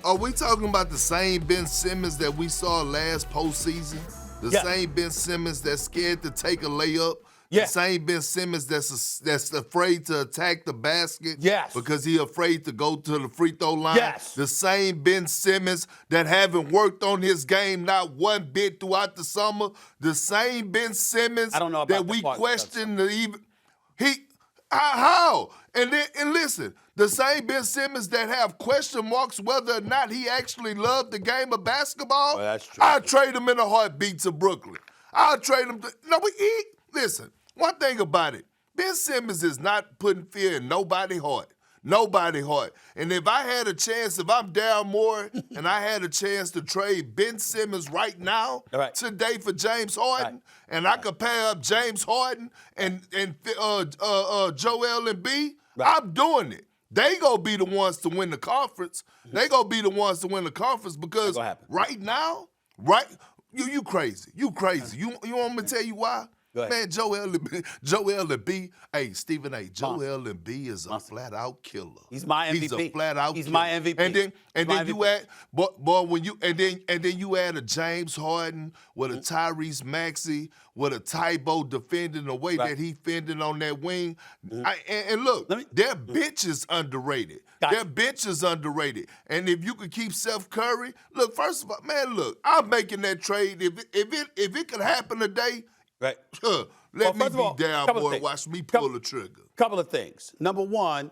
Are we talking about the same Ben Simmons that we saw last postseason? The same Ben Simmons that's scared to take a layup? The same Ben Simmons that's afraid to attack the basket because he afraid to go to the free throw line? The same Ben Simmons that haven't worked on his game not one bit throughout the summer? The same Ben Simmons that we question how? And listen, the same Ben Simmons that have question marks whether or not he actually loved the game of basketball. Well, that's true. I'll trade him in a heartbeat to Brooklyn. I'll trade him to listen, one thing about it, Ben Simmons is not putting fear in nobody's heart. Nobody's heart. And if I had a chance, if I'm down more and I had a chance to trade Ben Simmons right now, today for James Harden, and I could pair up James Harden and Joel Embiid, I'm doing it. They gonna be the ones to win the conference. They gonna be the ones to win the conference because right now, you crazy. You crazy. You want me to tell you why? Man, Joel Embiid, hey, Stephen A., Joel Embiid is a flat-out killer. He's my MVP. He's a flat-out killer. He's my MVP. And then you add, boy, when you and then you add a James Harden with a Tyrese Maxey, with a Tybo defending the way that he fending on that wing. And look, their bench is underrated. Their bench is underrated. And if you could keep Steph Curry, look, first of all, man, look, I'm making that trade. If it could happen today, let me be down, boy, watch me pull the trigger. Couple of things. Number one,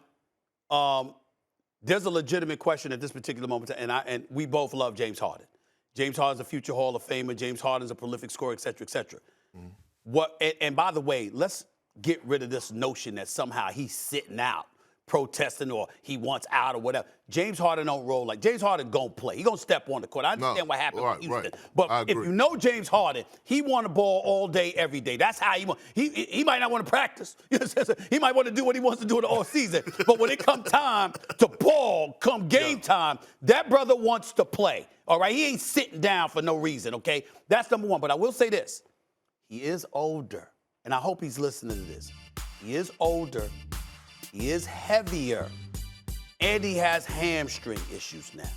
there's a legitimate question at this particular moment, and we both love James Harden. James Harden's a future Hall of Famer. James Harden's a prolific scorer, et cetera, et cetera. And by the way, let's get rid of this notion that somehow he's sitting out, protesting, or he wants out or whatever. James Harden don't roll like James Harden gonna play. He gonna step on the court. I understand what happened with Houston. But if you know James Harden, he want the ball all day, every day. That's how he want. He might not want to practice. He might want to do what he wants to do in the offseason. But when it come time to ball, come game time, that brother wants to play. All right? He ain't sitting down for no reason, okay? That's number one. But I will say this. He is older. And I hope he's listening to this. He is older. He is heavier, and he has hamstring issues now.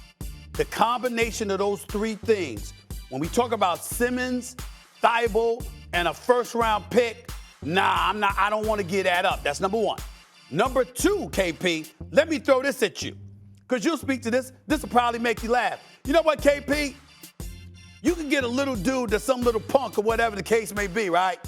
The combination of those three things, when we talk about Simmons, Thibault, and a first-round pick, I don't want to get that up. That's number one. Number two, KP, let me throw this at you, because you'll speak to this. This will probably make you laugh. You know what, KP? You can get a little dude that's some little punk or whatever the case may be, right?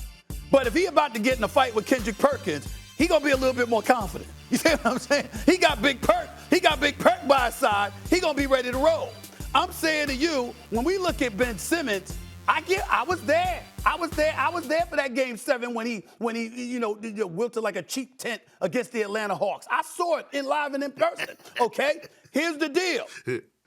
But if he about to get in a fight with Kendrick Perkins, he gonna be a little bit more confident. You see what I'm saying? He got Big Perk. He got Big Perk by his side. He gonna be ready to roll. I'm saying to you, when we look at Ben Simmons, I was there. I was there for that Game 7 when he wilted like a cheap tent against the Atlanta Hawks. I saw it live and in person. Okay? Here's the deal.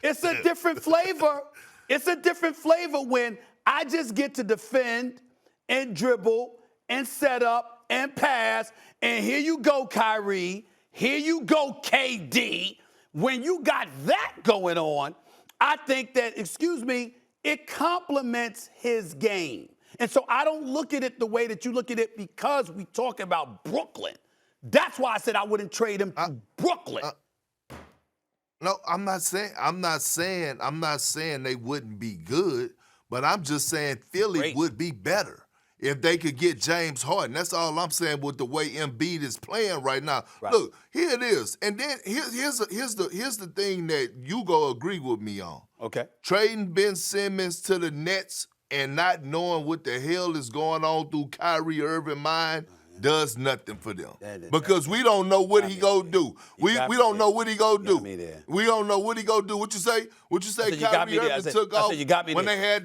It's a different flavor. It's a different flavor when I just get to defend and dribble and set up and pass, and here you go, Kyrie. Here you go, KD. When you got that going on, I think that, it complements his game. And so I don't look at it the way that you look at it because we talk about Brooklyn. That's why I said I wouldn't trade him to Brooklyn. No, I'm not saying they wouldn't be good, but I'm just saying Philly would be better if they could get James Harden. That's all I'm saying with the way Embiid is playing right now. Look, here it is. And then here's the thing that you go agree with me on. Okay. Trading Ben Simmons to the Nets and not knowing what the hell is going on through Kyrie Irving's mind does nothing for them. Because we don't know what he gonna do. We don't know what he gonna do. We don't know what he gonna do. What you say? Kyrie Irving took off when they had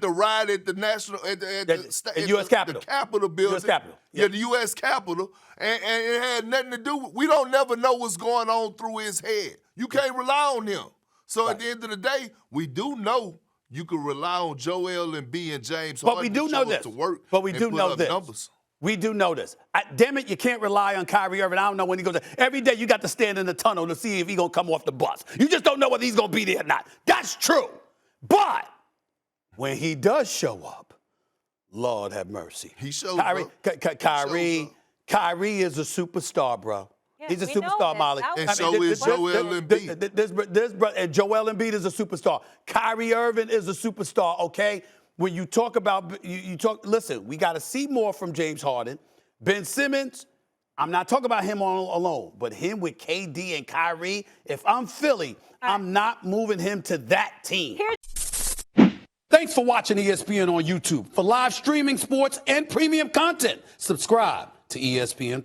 the ride at the U.S. Capitol. The Capitol building. U.S. Capitol. Yeah, the U.S. Capitol. And it had nothing to do with, we don't never know what's going on through his head. You can't rely on him. So at the end of the day, we do know you can rely on Joel Embiid and James Harden. But we do know this. But we do know this. Numbers. We do know this. Damn it, you can't rely on Kyrie Irving. I don't know when he goes there. Every day you got to stand in the tunnel to see if he's going to come off the bus. You just don't know whether he's going to be there or not. That's true. But when he does show up, Lord have mercy. He shows Kyrie, up. Kyrie is a superstar, bro. He's a we know superstar, this. Molly. That And was- so is Joel Embiid. And Joel Embiid is a superstar. Kyrie Irving is a superstar, okay? When you talk about, listen, we got to see more from James Harden. Ben Simmons, I'm not talking about him alone, but him with KD and Kyrie, if I'm Philly, I'm not moving him to that team. Thanks for watching ESPN on YouTube. For live streaming sports and premium content, subscribe to ESPN+.